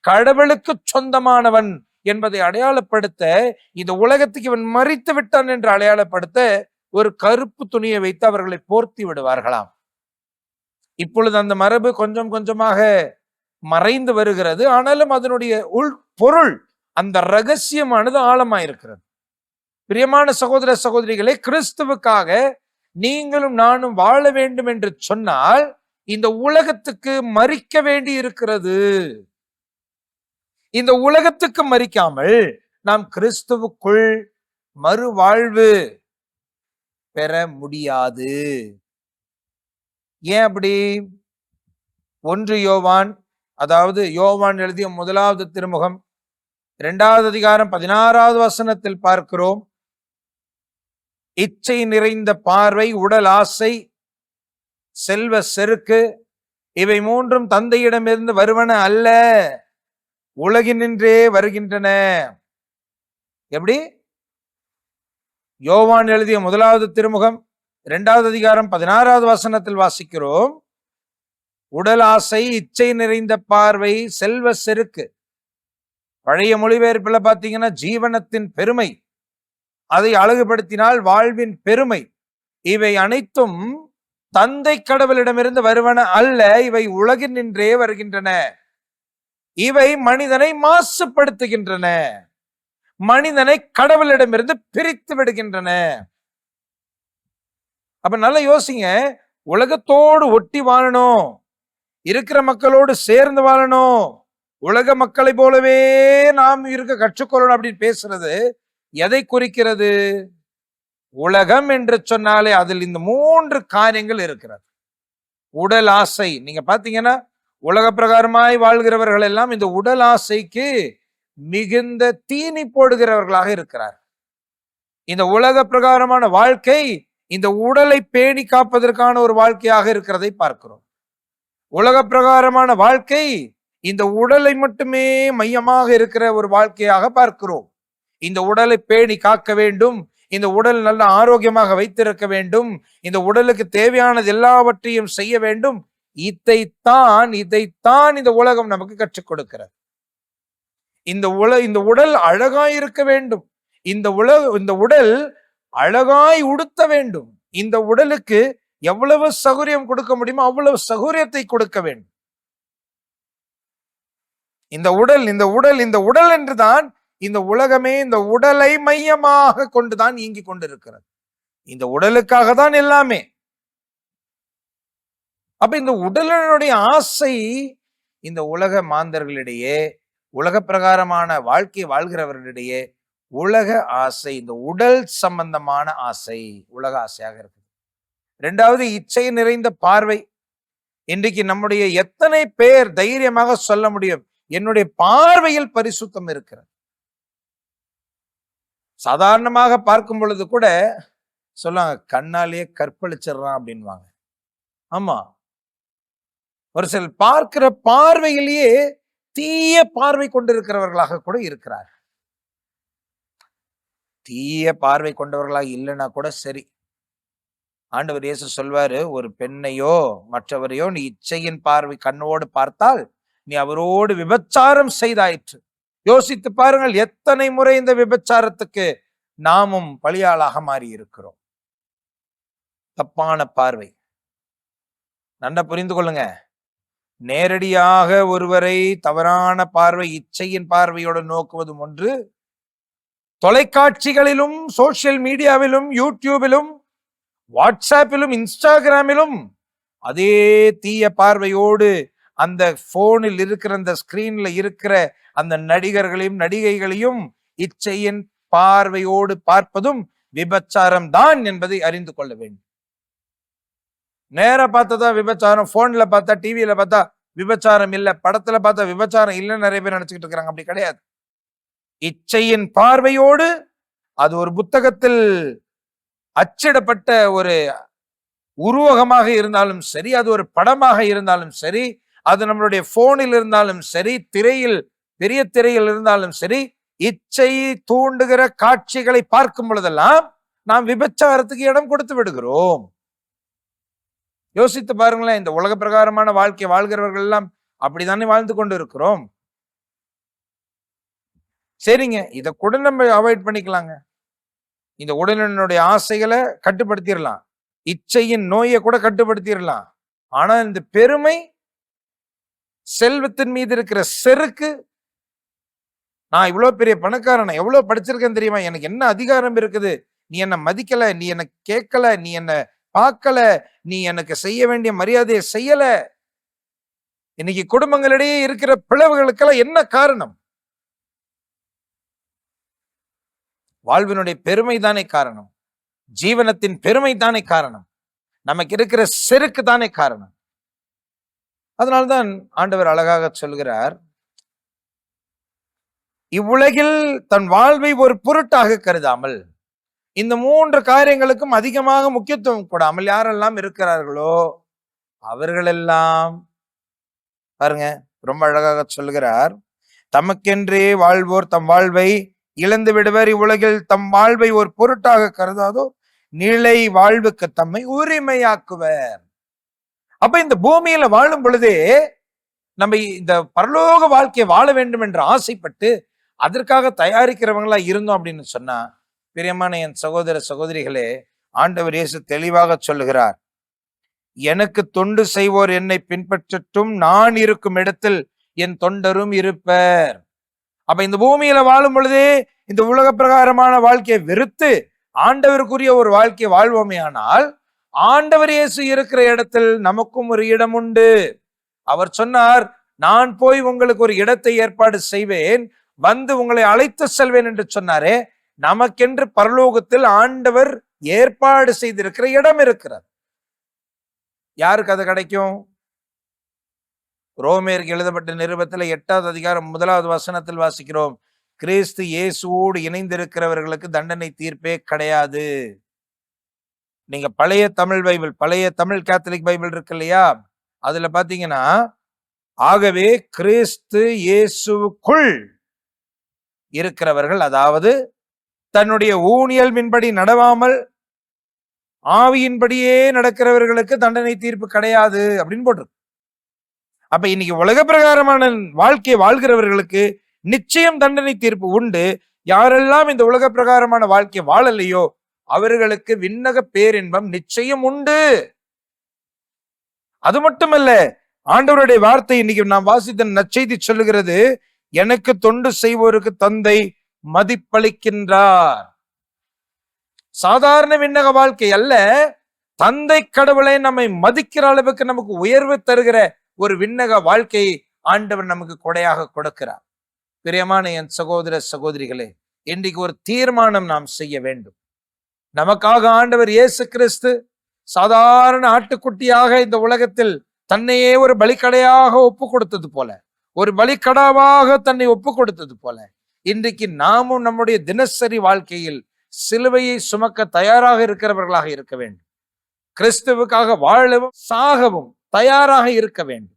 கடவுளுக்கு சொந்தமானவன் என்பதை அடையாளப்படுத்த, இந்த உலகத்துக்கு இவன் மரித்து விட்டான் என்று அடையாளப்படுத்த ஒரு கருப்பு துணியை வைத்து அவர்களை போர்த்தி விடுவார்களாம். இப்பொழுது அந்த மரபு கொஞ்சம் கொஞ்சமாக மறைந்து வருகிறது. ஆனாலும் அதனுடைய உள் பொருள், அந்த ரகசியமானது ஆழமாயிருக்கிறது. பிரியமான சகோதர சகோதரிகளே, கிறிஸ்துவுக்காக நீங்களும் நானும் வாழ வேண்டும் என்று சொன்னால் இந்த உலகத்துக்கு மரிக்க வேண்டி இருக்கிறது. இந்த உலகத்துக்கு மரிக்காமல் நாம் கிறிஸ்துவுக்குள் மறுவாழ்வு பெற முடியாது. ஏன் அப்படி? 1 யோவான், அதாவது யோவான் எழுதிய 1வது திருமுகம் 2வது அதிகாரம் 16வது வசனத்தில் பார்க்கிறோம், இச்சை நிறைந்த பார்வை, உடல் ஆசை, செல்வ செருக்கு, இவை மூன்றும் தந்தையிடமிருந்து வருவன அல்ல, உலகினின்றே வருகின்றன. எப்படி? யோவான் எழுதிய 1வது திருமுகம் 2வது அதிகாரம் 16வது வசனத்தில் வாசிக்கிறோம், உடல் ஆசை, இச்சை நிறைந்த பார்வை, செல்வ செருக்கு. பழைய மொழிபெயர்ப்புல பாத்தீங்கன்னா ஜீவனத்தின் பெருமை, அதை அழகுபடுத்தினால் வாழ்வின் பெருமை, இவை அனைத்தும் தந்தை கடவுளிடமிருந்து வருவன அல்ல, இவை உலகினின்றே வருகின்றன. இவை மனிதனை மாசுபடுத்துகின்றன, மனிதனை கடவுளிடமிருந்து பிரித்து விடுகின்றன. அப்ப நல்லா யோசிங்க, உலகத்தோடு ஒட்டி வாழணும், இருக்கிற மக்களோடு சேர்ந்து வாழணும், உலக மக்களை போலவே நாம் இருக்க கற்றுக்கொள்ளணும் அப்படின்னு பேசுறது எதை குறிக்கிறது? உலகம் என்று சொன்னாலே அதில் இந்த 3 காரியங்கள் இருக்கிறது. உடல் ஆசை. நீங்க பாத்தீங்கன்னா உலக பிரகாரமாய் வாழ்கிறவர்கள் எல்லாம் இந்த உடல் ஆசைக்கு மிகுந்த தீனி போடுகிறவர்களாக இருக்கிறார். இந்த உலக பிரகாரமான வாழ்க்கை இந்த உடலை பேணி காப்பதற்கான ஒரு வாழ்க்கையாக இருக்கிறதை பார்க்கிறோம். உலக பிரகாரமான வாழ்க்கை இந்த உடலை மட்டுமே மையமாக இருக்கிற ஒரு வாழ்க்கையாக பார்க்கிறோம். இந்த உடலை பேணி காக்க வேண்டும், இந்த உடல் நல்ல ஆரோக்கியமாக வைத்திருக்க வேண்டும், இந்த உடலுக்கு தேவையானது எல்லாவற்றையும் செய்ய வேண்டும். இதைத்தான் இந்த உலகம் நமக்கு கற்றுக் கொடுக்கிறது. இந்த உடல் அழகாய் இருக்க வேண்டும், இந்த உடல் அழகாய் உடுத்த வேண்டும், இந்த உடலுக்கு எவ்வளவு சௌகரியம் கொடுக்க முடியுமோ அவ்வளவு சௌகரியத்தை கொடுக்க வேண்டும். இந்த உடல் என்றுதான் இந்த உலகமே இந்த உடலை மையமாக கொண்டுதான் இயங்கி கொண்டிருக்கிறது. இந்த உடலுக்காக தான் எல்லாமே. அப்ப இந்த உடலினுடைய ஆசை இந்த உலக மாந்தர்களிடையே, உலக பிரகாரமான வாழ்க்கை வாழ்கிறவர்களிடையே உலக ஆசை, இந்த உடல் சம்பந்தமான ஆசை உலக ஆசையாக இருக்கு. 2வது இச்சை நிறைந்த பார்வை. இன்றைக்கு நம்முடைய எத்தனை பேர் தைரியமாக சொல்ல முடியும், என்னுடைய பார்வையில் பரிசுத்தம் இருக்கிறது? சாதாரணமாக பார்க்கும் பொழுது கூட சொல்லுவாங்க, கண்ணாலேயே கற்பழிச்சிடறான் அப்படின்வாங்க. ஆமா, ஒரு சில பார்க்கிற பார்வையிலேயே தீய பார்வை கொண்டிருக்கிறவர்களாக கூட இருக்கிறார். தீய பார்வை கொண்டவர்களாக இல்லைன்னா கூட சரி, ஆண்டவர் இயேசு சொல்வாரு, ஒரு பெண்ணையோ மற்றவரையோ நீ இச்சையின் பார்வை கண்ணோடு பார்த்தால் நீ அவரோடு விபச்சாரம் செய்தாயிற்று. யோசித்து பாருங்கள், எத்தனை முறை இந்த விபச்சாரத்துக்கு நாமும் பலியாளாக மாறி இருக்கிறோம். தப்பான பார்வை. நல்லா புரிந்து கொள்ளுங்க. நேரடியாக ஒருவரை தவறான பார்வை, இச்சையின் பார்வையோடு நோக்குவதும் ஒன்று, தொலைக்காட்சிகளிலும் சோசியல் மீடியாவிலும் யூடியூபிலும் வாட்ஸ்ஆப்பிலும் இன்ஸ்டாகிராமிலும் அதே தீய பார்வையோடு அந்த போனில் இருக்கிற அந்த ஸ்கிரீன்ல இருக்கிற அந்த நடிகர்களையும் நடிகைகளையும் இச்சையின் பார்வையோடு பார்ப்பதும் விபச்சாரம் தான் என்பதை அறிந்து கொள்ள வேண்டும். நேரா பார்த்ததா விபச்சாரம், போன்ல பார்த்தா டிவியில பார்த்தா விபச்சாரம் இல்ல, படத்துல பார்த்தா விபச்சாரம் இல்லைன்னு நிறைய பேர் நினைச்சுக்கிட்டு இருக்கிறாங்க. அப்படி கிடையாது. இச்சையின் பார்வையோடு அது ஒரு புத்தகத்தில் அச்சிடப்பட்ட ஒரு உருவகமாக இருந்தாலும் சரி, அது ஒரு படமாக இருந்தாலும் சரி, அது நம்மளுடைய போனில் இருந்தாலும் சரி, திரையில் பெரிய திரையில் இருந்தாலும் சரி, இச்சை தூண்டுகிற காட்சிகளை பார்க்கும் பொழுதெல்லாம் நாம் விபச்சாரத்துக்கு இடம் கொடுத்து விடுகிறோம். யோசித்து பாருங்களேன், இந்த உலக பிரகாரமான வாழ்க்கை வாழ்கிறவர்கள் எல்லாம் அப்படித்தானே வாழ்ந்து கொண்டு இருக்கிறோம். சரிங்க, இதை கூட நம்ம அவாய்ட் பண்ணிக்கலாங்க. இந்த உடலினுடைய ஆசைகளை கட்டுப்படுத்திடலாம், இச்சையின் நோயை கூட கட்டுப்படுத்திடலாம். ஆனா இந்த பெருமை, செல்வத்தின் மீது இருக்கிற செருக்கு, நான் இவ்வளவு பெரிய பணக்காரன், எவ்வளவு படிச்சிருக்கேன் தெரியுமா, எனக்கு என்ன அதிகாரம் இருக்குது, நீ என்ன மதிக்கல, நீ என்ன கேட்கல, நீ என்ன பார்க்கல, நீ எனக்கு செய்ய வேண்டிய மரியாதையை செய்யல. இன்னைக்கு குடும்பங்களிடையே இருக்கிற பிளவுகளுக்கெல்லாம் என்ன காரணம்? வாழ்வினுடைய பெருமை தானே காரணம், ஜீவனத்தின் பெருமை தானே காரணம், நமக்கு இருக்கிற செருக்கு தானே காரணம். அதனால்தான் ஆண்டவர் அழகாக சொல்கிறார், இவ்வுலகில் தன் வாழ்வை ஒரு பொருட்டாக கருதாமல் இந்த 3 காரியங்களுக்கும் அதிகமாக முக்கியத்துவம் கொடாமல் யாரெல்லாம் இருக்கிறார்களோ அவர்களெல்லாம் பாருங்க, ரொம்ப அழகாக சொல்கிறார், தமக்கென்றே வாழ்வோர் தம் வாழ்வை இழந்து விடுவர், இவ்வுலகில் தம் வாழ்வை ஒரு பொருட்டாக கருதாதோ நிலை வாழ்வுக்கு தம்மை உரிமையாக்குவர். அப்ப இந்த பூமியில வாழும் பொழுதே நம்ம இந்த பரலோக வாழ்க்கையை வாழ வேண்டும் என்று ஆசைப்பட்டு அதற்காக தயாரிக்கிறவங்களா இருந்தோம் அப்படின்னு சொன்னா, பிரியமான என் சகோதர சகோதரிகளே, ஆண்டவர் இயேசு தெளிவாக சொல்லுகிறார், எனக்கு தொண்டு செய்வோர் என்னை பின்பற்றட்டும், நான் இருக்கும் இடத்தில் என் தொண்டரும் இருப்பர். அப்ப இந்த பூமியில வாழும் பொழுதே இந்த உலக பிரகாரமான வாழ்க்கையை வெறுத்து ஆண்டவருக்குரிய ஒரு வாழ்க்கையை வாழ்வோமே ஆனால் ஆண்டவர் இயேசு இருக்கிற இடத்தில் நமக்கும் ஒரு இடம் உண்டு. அவர் சொன்னார், நான் போய் உங்களுக்கு ஒரு இடத்தை ஏற்பாடு செய்வேன், வந்து உங்களை அழைத்து செல்வேன் என்று சொன்னாரே. நமக்கென்று பரலோகத்தில் ஆண்டவர் ஏற்பாடு செய்திருக்கிற இடம் இருக்கிறது. யாருக்கு அது கிடைக்கும்? ரோமேயருக்கு எழுதப்பட்ட நிருபத்தில் 8வது அதிகாரம் 1வது வசனத்தில் வாசிக்கிறோம், கிறிஸ்து இயேசுவோடு இணைந்திருக்கிறவர்களுக்கு தண்டனை தீர்ப்பே கிடையாது. நீங்க பழைய தமிழ் பைபிள், பழைய தமிழ் கேத்தலிக் பைபிள் இருக்கு இல்லையா, அதுல பாத்தீங்கன்னா, ஆகவே கிறிஸ்து இயேசுவுக்குள் இருக்கிறவர்கள், அதாவது தன்னுடைய ஊனியல்பின்படி நடவாமல் ஆவியின்படியே நடக்கிறவர்களுக்கு தண்டனை தீர்ப்பு கிடையாது அப்படின்னு போட்டிருக்கு. அப்ப இன்னைக்கு உலக பிரகாரமான வாழ்க்கையை வாழ்கிறவர்களுக்கு நிச்சயம் தண்டனை தீர்ப்பு உண்டு. யாரெல்லாம் இந்த உலக பிரகாரமான வாழ்க்கையை வாழலையோ அவர்களுக்கு விண்ணக பேரின்பம் நிச்சயம் உண்டு. அது மட்டுமல்ல, ஆண்டவருடைய வார்த்தை இன்னைக்கு நாம் வாசித்த நற்செய்தி சொல்லுகிறது, எனக்கு தொண்டு செய்வோருக்கு தந்தை மதிப்பளிக்கின்றார். சாதாரண விண்ணக வாழ்க்கை அல்ல, தந்தை கடவுளை நம்மை மதிக்கிற அளவுக்கு நமக்கு உயர்வு தருகிற ஒரு விண்ணக வாழ்க்கையை ஆண்டவர் நமக்கு கொடையாக கொடுக்கிறார். பிரியமான என் சகோதர சகோதரிகளே, இன்றைக்கு ஒரு தீர்மானம் நாம் செய்ய வேண்டும். நமக்காக ஆண்டவர் இயேசு கிறிஸ்து சாதாரண ஆட்டுக்குட்டியாக இந்த உலகத்தில் தன்னையே ஒரு பலிக்கடையாக ஒப்பு கொடுத்தது போல, ஒரு பலிக்கடாவாக தன்னை ஒப்பு கொடுத்தது போல, இன்றைக்கு நாமும் நம்முடைய தினசரி வாழ்க்கையில் சிலுவையை சுமக்க தயாராக இருக்கிறவர்களாக இருக்க வேண்டும். கிறிஸ்துவுக்காக வாழவும் சாகவும் தயாராக இருக்க வேண்டும்.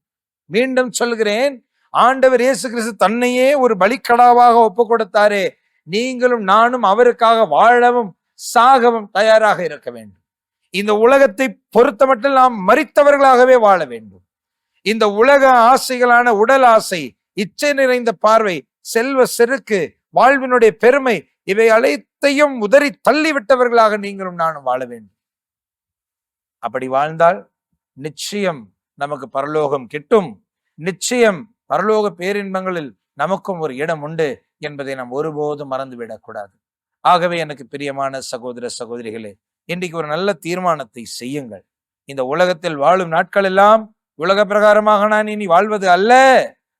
மீண்டும் சொல்கிறேன், ஆண்டவர் இயேசு கிறிஸ்து தன்னையே ஒரு பலிக்கடாவாக ஒப்பு கொடுத்தாரே, நீங்களும் நானும் அவருக்காக வாழவும் சாகவும் தயாராக இருக்க வேண்டும். இந்த உலகத்தை பொறுத்த மட்டும் நாம் மரித்தவர்களாகவே வாழ வேண்டும். இந்த உலக ஆசைகளான உடல் ஆசை, இச்சை நிறைந்த பார்வை, செல்வ செருக்கு, வாழ்வினுடைய பெருமை, இவை அனைத்தையும் உதறி தள்ளிவிட்டவர்களாக நீங்களும் நானும் வாழ வேண்டும். அப்படி வாழ்ந்தால் நிச்சயம் நமக்கு பரலோகம் கிட்டும். நிச்சயம் பரலோக பேரின்பங்களில் நமக்கும் ஒரு இடம் உண்டு என்பதை நாம் ஒருபோதும் மறந்துவிடக்கூடாது. ஆகவே எனக்கு பிரியமான சகோதர சகோதரிகளே, இன்றைக்கு ஒரு நல்ல தீர்மானத்தை செய்யுங்கள். இந்த உலகத்தில் வாழும் நாட்கள் எல்லாம் உலக பிரகாரமாக நான் இனி வாழ்வது அல்ல,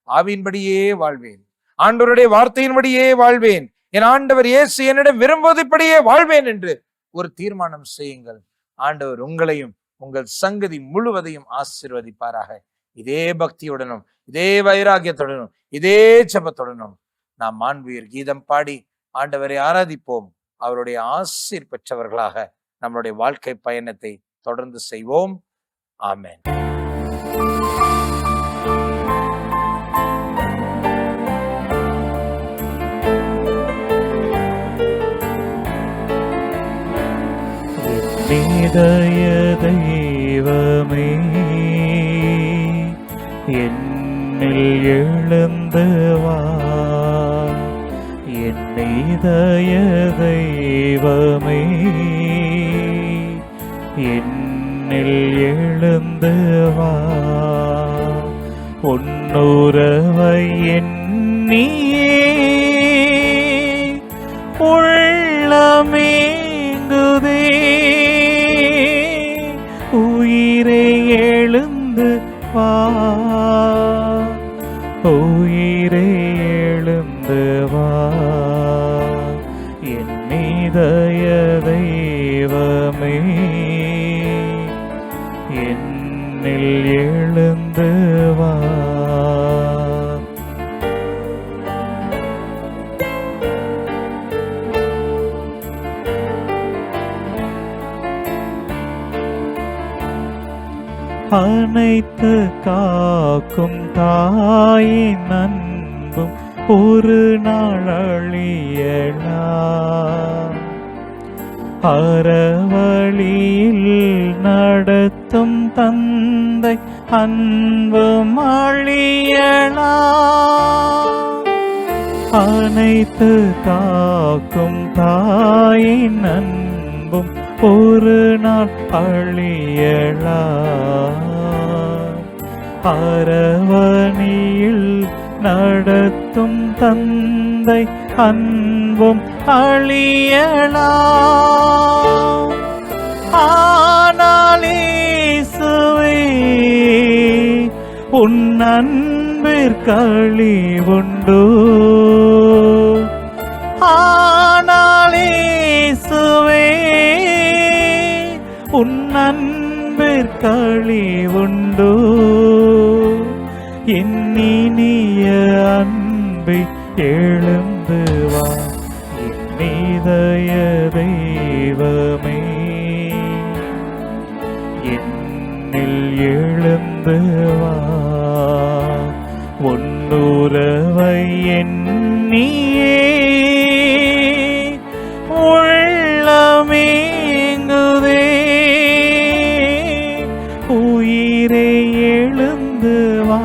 ஆவியின்படியே வாழ்வேன், ஆண்டவருடைய வார்த்தையின்படியே வாழ்வேன், என் ஆண்டவர் இயேசு என்னிடம் விரும்புவதைப்படியே வாழ்வேன் என்று ஒரு தீர்மானம் செய்யுங்கள். ஆண்டவர் உங்களையும் உங்கள் சங்கதி முழுவதையும் ஆசீர்வதிப்பாராக. இதே பக்தியுடனும் இதே வைராகியத்துடனும் இதே ஜெபத்துடனும் நாம் மாண்புயர் கீதம் பாடி ஆண்டவரை ஆராதிப்போம். அவருடைய ஆசீர் பெற்றவர்களாக நம்முடைய வாழ்க்கை பயணத்தை தொடர்ந்து செய்வோம். ஆமென். இதய தெய்வமே, என்னில் எழுந்து வா, என் இதய தெய்வமே, என்னில் எழுந்து வா, உன்னுறவை எண்ணியே உள்ளமேங்குதே, உயிரே எழுந்து வா, உயிரே எழுந்து வா, என் இதய தெய்வமே, என்னில் எழுந்து வா. அனைத்து காக்கும் தாயின் அன்பும் ஒரு நாள் அழியலாம், அறவழியில் நடத்தும் தந்தை அன்பும் அழியலாம், அனைத்து காக்கும் தாயின் அன்பும் ஒரு நாள் அழியலாம், அரவணியில் நடத்தும் தந்தை அன்பும் அழியலாம், ஆனால் உன் அன்பிற்களி உண்டு. ஆனாலே இயேசுவே உன் அன்பிற்களி உண்டு. என் இனிய அன்பை எழுந்து வா, என் இதய தெய்வமே, என்னில் எழுந்து வா, உன்னுறவை எண்ணியே உள்ளமேங்குதே. உயிரே எழுந்து வா,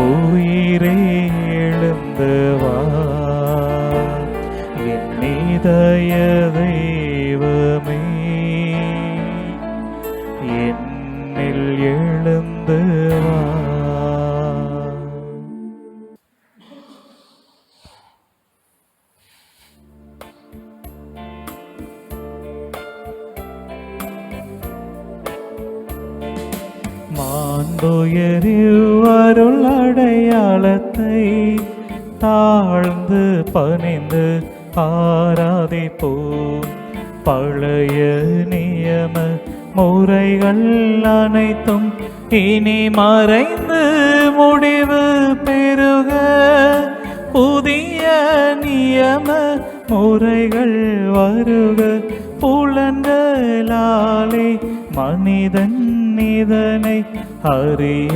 உயிரே எழுந்து வா, என் இதய தெய்வமே, என்னில் எழுந்து வா. மாண்புயரிவருள் அடையாளத்தை தாழ்ந்து பணிந்து ஆராதிப்போம். பழைய நியம முறைகள் அனைத்தும் இனி மறைந்து முடிவு பெறுக. புதிய நியம முறைகள் வருக. புலன்களாலே மனிதன் இதனை அறிய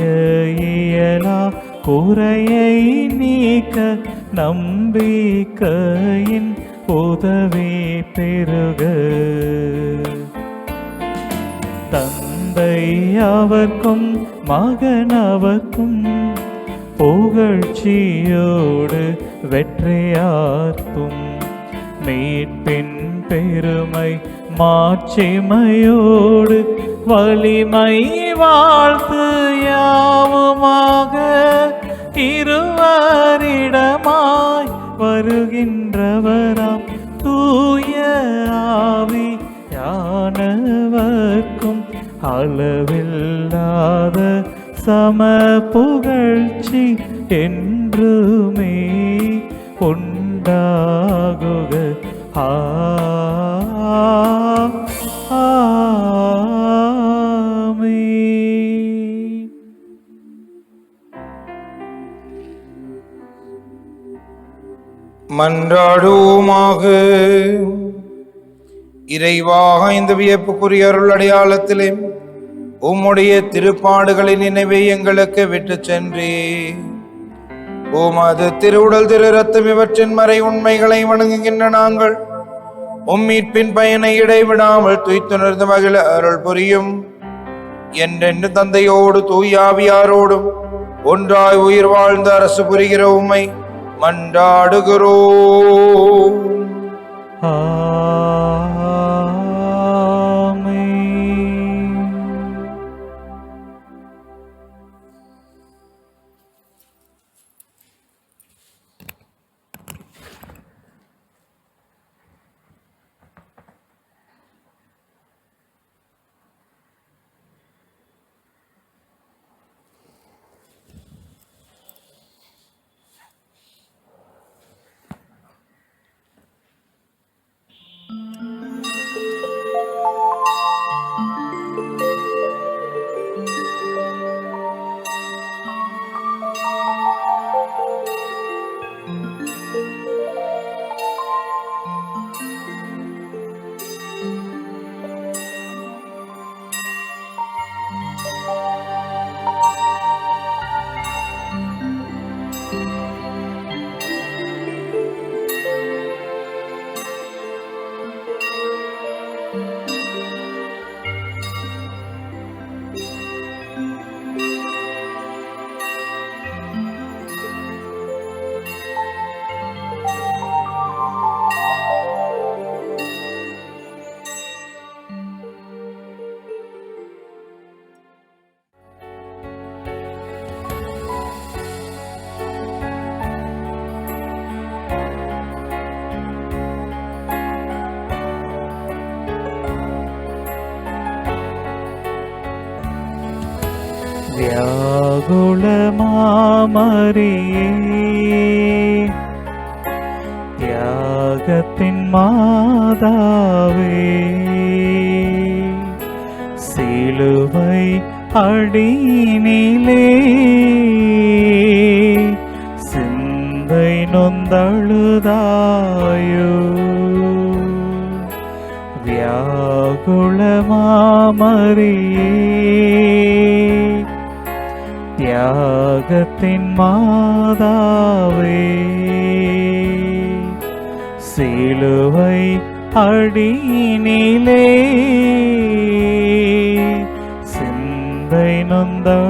இயலா. குறையை நீக்க நம்பிக்கையின் உதவி பெறுக. தந்தை அவர்க்கும் மகன் அவர்க்கும் புகழ்ச்சியோடு வெற்றியார்க்கும். மீட்பின் பெருமை மாட்சிமையோடு வலிமை வாழ்த்து யாவுமாக. இருவரிடமாய் வருகின்றவராம் தூய ஆவி யானவர்க்கும் அளவில்லாத சம புகழ்ச்சி என்றுமே உண்டாகுக. ஆமென். மன்றாடுவோமாக. இறைவா, இந்த வியப்புக்குரிய அருள் அடையாளத்திலே உம்முடைய திருப்பாடுகளின் நினைவை எங்களுக்கு விட்டு சென்றே. உமது திருவுடல் திரு ரத்தம் இவற்றின் மறை உண்மைகளை வணங்குகின்ற நாங்கள் உம்மீட்பின் பயனை இடைவிடாமல் துய்த்துணர்ந்து மகிழ அருள் புரியும். என்றென்று தந்தையோடு தூயாவியாரோடும் ஒன்றாய் உயிர் வாழ்ந்த அரசு புரிகிற உம்மை மன்றாடுகிறோம். வியாகுலமாமரியே தியாகத்தின் மாதாவே சிலுவை அடியினிலே சிந்தை நொந்தழுதாயோ வியாகுலமாமரியே தியாகத்தின் மாதாவே சிலுவை அடியினிலே சிந்தை நொந்தழுதாயோ